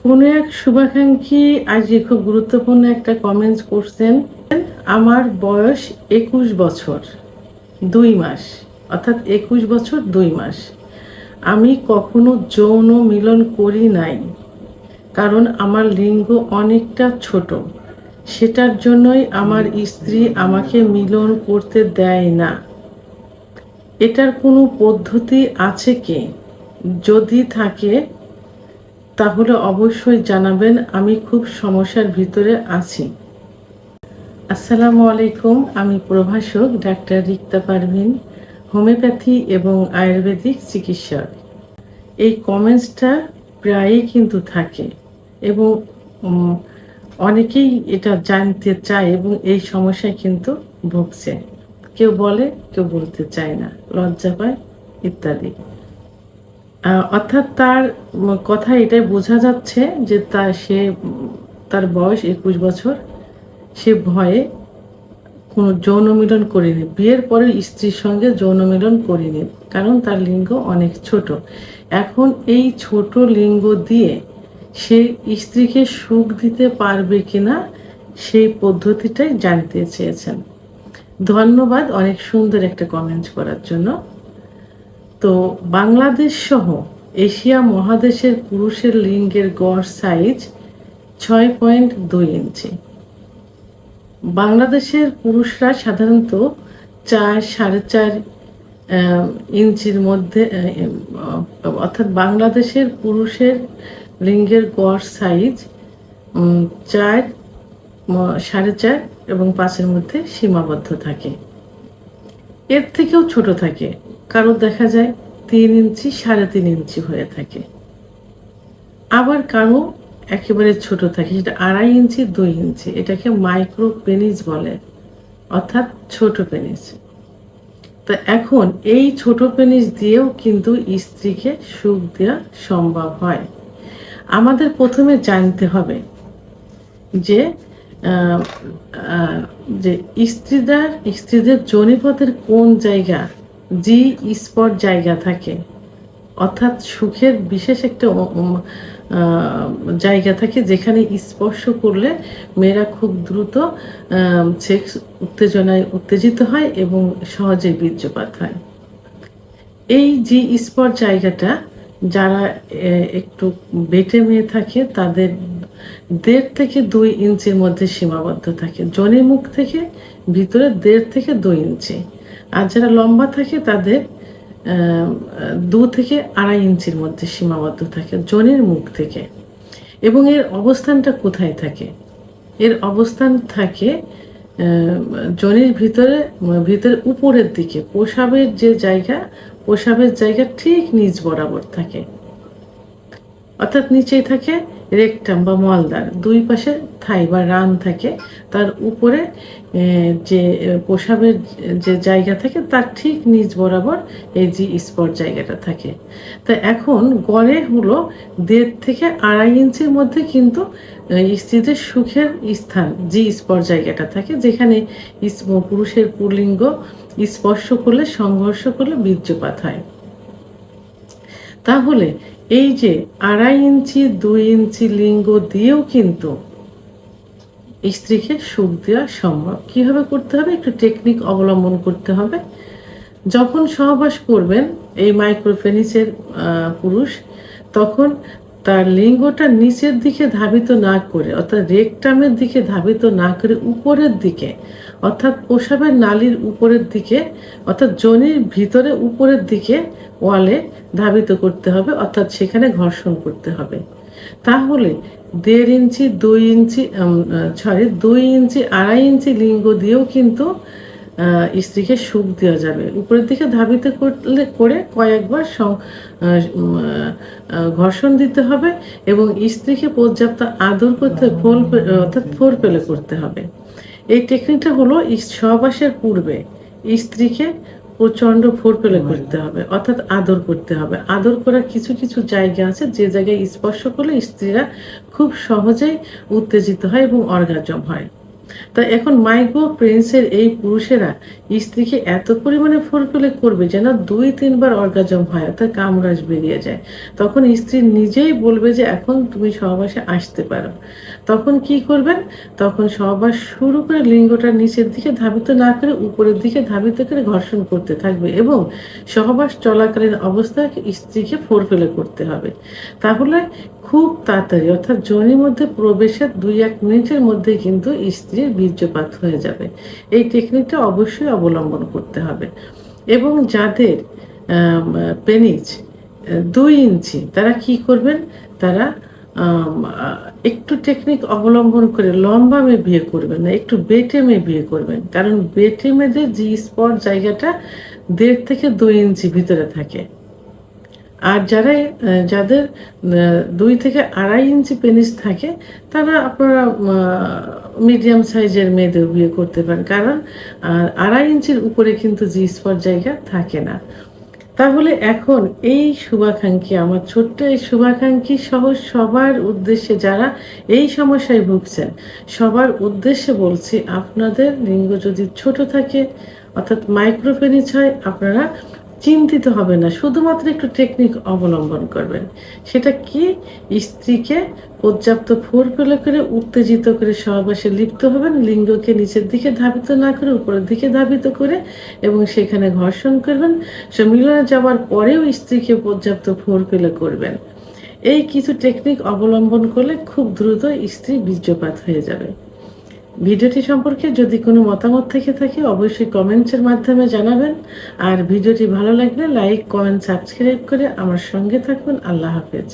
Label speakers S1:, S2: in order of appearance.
S1: কোনো এক শুভাকাঙ্ক্ষী আজকে খুব গুরুত্বপূর্ণ একটা কমেন্টস করছেন। আমার বয়স 21 বছর 2 মাস, অর্থাৎ 21 বছর 2 মাস। আমি কখনো যৌন মিলন করি নাই, কারণ আমার লিঙ্গ অনেকটা ছোট। সেটার জন্যই আমার স্ত্রী আমাকে মিলন করতে দেয় না। এটার কোনো পদ্ধতি আছে কি? যদি থাকে তাহলে অবশ্যই জানাবেন, আমি খুব সমস্যার ভিতরে আছি। আসসালামু আলাইকুম, আমি প্রভাষক ডাক্তার রিক্তা পারভিন, হোমিওপ্যাথি এবং আয়ুর্বেদিক চিকিৎসক। এই কমেন্টসটা প্রায়ই কিন্তু থাকে এবং অনেকেই এটা জানতে চায় এবং এই সমস্যায় কিন্তু ভুগছে। কেউ বলে, কেউ বলতে চায় না, লজ্জা পায় ইত্যাদি। অর্থাৎ তার কথা এটাই বোঝা যাচ্ছে যে তার বয়স 21 বছর। সে ভয়ে কোনো যৌন মিলন করেনি, বিয়ের পরে স্ত্রীর সঙ্গে যৌন মিলন করেনি, কারণ তার লিঙ্গ অনেক ছোট। এখন এই ছোট লিঙ্গ দিয়ে সে স্ত্রীকে সুখ দিতে পারবে কিনা সেই পদ্ধতিটাই জানতে চেয়েছেন। ধন্যবাদ অনেক সুন্দর একটা কমেন্ট করার জন্য। তো বাংলাদেশ সহ এশিয়া মহাদেশের পুরুষের লিঙ্গের গড় সাইজ 6.2 ইঞ্চি। বাংলাদেশের পুরুষরা সাধারণত 4-4.5 ইঞ্চির মধ্যে, অর্থাৎ বাংলাদেশের পুরুষের লিঙ্গের গড় সাইজ 4, 4.5 এবং 5-এর মধ্যে সীমাবদ্ধ থাকে। এর থেকেও ছোট থাকে, কারো দেখা যায় 3 ইঞ্চি, 3.5 ইঞ্চি হয়ে থাকে। আবার কারো একেবারে ছোট থাকে, যেটা 2.5 ইঞ্চি, 2 ইঞ্চি। এটাকে মাইক্রো পেনিস বলে, অর্থাৎ ছোট পেনিস। তো এখন এই ছোট পেনিস দিয়েও কিন্তু স্ত্রীকে সুখ দেওয়া সম্ভব হয়। আমাদের প্রথমে জানতে হবে যে স্ত্রীদের যোনিপথের কোন জায়গা জি স্পট জায়গা থাকে, অর্থাৎ সুখের বিশেষ একটা জায়গা থাকে যেখানে স্পর্শ করলে মেয়েরা খুব দ্রুত সেক্স উত্তেজনায় উত্তেজিত হয় এবং সহজে বীর্যপাত হয়। এই জি স্পট জায়গাটা যারা একটু বেটে মেয়ে থাকে তাদের 1.5 থেকে 2 ইঞ্চির মধ্যে সীমাবদ্ধ থাকে। যোনি মুখ থেকে ভিতরে 1.5 থেকে 2 ইঞ্চি। আর যারা লম্বা থাকে তাদের 2 থেকে 2.5 ইঞ্চির মধ্যে সীমাবদ্ধ থাকে যোনির মুখ থেকে। এবং এর অবস্থানটা কোথায় থাকে? এর অবস্থান থাকে যোনির ভিতরে উপরের দিকে, প্রসাবের জায়গা ঠিক নিচ বরাবর থাকে, অর্থাৎ নিচেই থাকে রেকটাম বা মলদ্বার, দুই পাশে থাই বা রান থাকে, তার উপরে যে প্রসাবের যে জায়গা থাকে তার ঠিক নিচ বরাবর এই জি স্পট জায়গাটা থাকে। তা এখন গড়ে হলো 1.5 থেকে 2.5 ইঞ্চির মধ্যে কিন্তু স্ত্রীদের সুখের স্থান জি স্পট জায়গাটা থাকে, যেখানে পুরুষের পুল্লিঙ্গ স্পর্শ করলে, সংঘর্ষ করলে বীর্যপাত হয়। তাহলে এই যে 2.5 ইঞ্চি 2 ইঞ্চি লিঙ্গ দিয়েও কিন্তু স্ত্রীকে সুখ দেওয়া সম্ভব। কিভাবে করতে হবে? একটু টেকনিক অবলম্বন করতে হবে। যখন সহবাস করবেন এই মাইক্রোপেনিসের পুরুষ, তখন তার লিঙ্গটা নিচের দিকে ধাবিত না করে, অর্থাৎ রেকটামের দিকে ধাবিত না করে উপরের দিকে, অর্থাৎ প্রসাবের নালীর উপরের দিকে, অর্থাৎ যোনির ভিতরে উপরের দিকে ওয়ালে ধাবিত করতে হবে, অর্থাৎ সেখানে ঘর্ষণ করতে হবে। তাহলে 1.5 ইঞ্চি 2 ইঞ্চি 2 ইঞ্চি 2.5 ইঞ্চি লিঙ্গ দিয়েও কিন্তু স্ত্রীকে সুখ দেওয়া যাবে। উপরের দিকে ধাবিত করে কয়েকবার ঘর্ষণ দিতে হবে এবং স্ত্রীকে পর্যাপ্ত আদর করতে, অর্থাৎ ফোর পেলে করতে হবে। এই টেকনিকটা হলো সহবাসের পূর্বে স্ত্রীকে প্রচণ্ড ফোর পেলে করতে হবে, অর্থাৎ আদর করতে হবে। আদর করার কিছু কিছু জায়গা আছে যে জায়গায় স্পর্শ করলে স্ত্রীরা খুব সহজেই উত্তেজিত হয় এবং অর্গাজম হয়। তা এখন মাইক্রো প্রিন্সের এই পুরুষেরা স্ত্রীকে এত পরিমাণে ফোরপ্লে করবে যেন 2-3 বার অর্গাজম হয়, অর্থাৎ কামরাজ বেরিয়ে যায়। তখন স্ত্রী নিজেই বলবে যে এখন তুমি সহবাসে আসতে পারো। তখন কি করবেন? তখন সহবাস শুরু করে লিঙ্গটা নিচের দিকে ধাবিত না করে উপরের দিকে ধাবিত করে ঘর্ষণ করতে থাকবে এবং সহবাস চলাকালীন অবস্থায় স্ত্রীকে ফোরপ্লে করতে হবে। তাহলে খুব তাড়াতাড়ি অর্থাৎ যোনির মধ্যে প্রবেশের 2-1 মিনিটের মধ্যে কিন্তু স্ত্রীর বীর্যপাত হয়ে যাবে। এই টেকনিকটা অবশ্যই অবলম্বন করতে হবে। এবং যাদের পেনিস 2 ইঞ্চি তারা কি করবেন? তারা একটু টেকনিক অবলম্বন করে লম্বা মেয়ে বিয়ে করবেন না, একটু বেটে মেয়ে বিয়ে করবেন। কারণ বেটে মেয়েদের জি স্পট জায়গাটা 1.5 থেকে 2 ইঞ্চি ভিতরে থাকে। আর যাদের 2 থেকে 2.5 ইঞ্চি পেনিস থাকে তারা আপনারা মিডিয়াম সাইজের মেয়েদের বিয়ে করতে পারেন, কারণ 2.5 ইঞ্চির উপরে কিন্তু জি স্পট জায়গা থাকে না। তাহলে এখন এই শুভাকাঙ্ক্ষী, আমার ছোট্ট এই শুভাকাঙ্ক্ষী সহ সবার উদ্দেশ্যে, যারা এই সমস্যায় ভুগছেন সবার উদ্দেশ্যে বলছি, আপনাদের লিঙ্গ যদি ছোট থাকে অর্থাৎ মাইক্রোপেনিস হয়, আপনারা চিন্তিত হবে না, শুধুমাত্র একটু টেকনিক অবলম্বন করবেন। সেটা কি? স্ত্রীকে পর্যাপ্ত ফোরপ্লে করে উত্তেজিত করে সহবাসে লিপ্ত হবেন, লিঙ্গকে নিচের দিকে ধাবিত না করে উপরের দিকে ধাবিত করে, এবং সেখানে ঘর্ষণ করবেন। সে মিলনে যাওয়ার পরেও স্ত্রীকে পর্যাপ্ত ফোরপ্লে করবেন। এই কিছু টেকনিক অবলম্বন করলে খুব দ্রুত স্ত্রী বীর্যপাত হয়ে যাবে। ভিডিওটি সম্পর্কে যদি কোনো মতামত থেকে থাকে অবশ্যই কমেন্টসের মাধ্যমে জানাবেন। আর ভিডিওটি ভালো লাগলে লাইক, কমেন্ট, সাবস্ক্রাইব করে আমার সঙ্গে থাকুন। আল্লাহ হাফেজ।